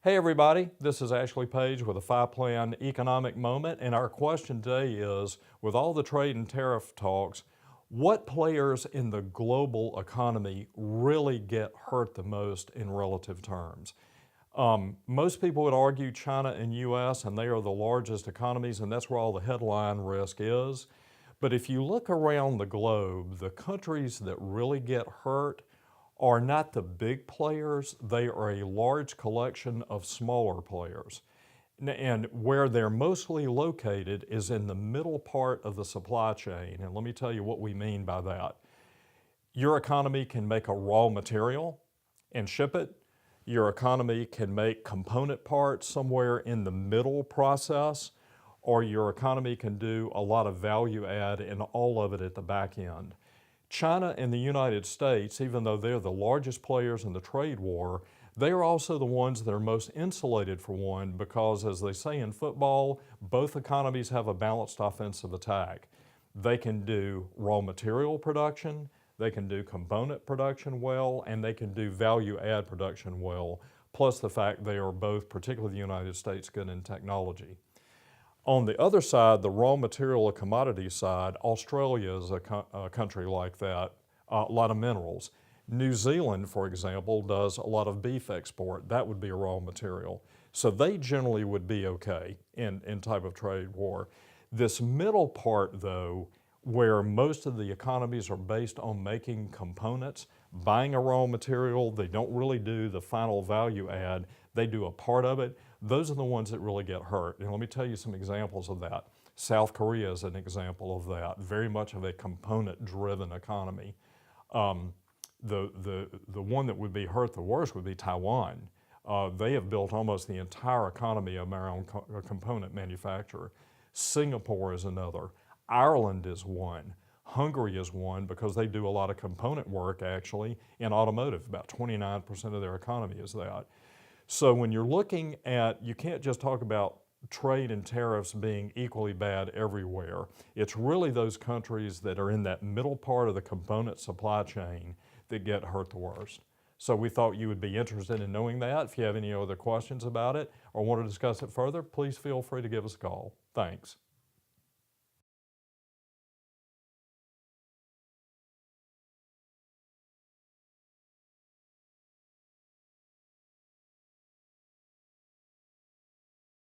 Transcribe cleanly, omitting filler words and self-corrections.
Hey everybody, this is Ashley Page with a 5-Plan Economic Moment, and our question today is, with all the trade and tariff talks, what players in the global economy really get hurt the most in relative terms? Most people would argue China and US, and they are the largest economies, and that's where all the headline risk is. But if you look around the globe, the countries that really get hurt are not the big players, they are a large collection of smaller players. And where they're mostly located is in the middle part of the supply chain. And let me tell you what we mean by that. Your economy can make a raw material and ship it. Your economy can make component parts somewhere in the middle process, or your economy can do a lot of value add and all of it at the back end. China and the United States, even though they're the largest players in the trade war, they are also the ones that are most insulated for one because, as they say in football, both economies have a balanced offensive attack. They can do raw material production, they can do component production well, and they can do value add production well, plus the fact they are both, particularly the United States, good in technology. On the other side, the raw material or commodity side, Australia is a country like that, a lot of minerals. New Zealand, for example, does a lot of beef export. That would be a raw material. So they generally would be okay in type of trade war. This middle part, though, where most of the economies are based on making components, buying a raw material, they don't really do the final value add, they do a part of it. Those are the ones that really get hurt. And let me tell you some examples of that. South Korea is an example of that, very much of a component-driven economy. The one that would be hurt the worst would be Taiwan. They have built almost the entire economy around component manufacture. Singapore is another. Ireland is one. Hungary is one because they do a lot of component work actually in automotive. About 29% of their economy is that. So when you're looking at, you can't just talk about trade and tariffs being equally bad everywhere. It's really those countries that are in that middle part of the component supply chain that get hurt the worst. So we thought you would be interested in knowing that. If you have any other questions about it or want to discuss it further, please feel free to give us a call. Thanks.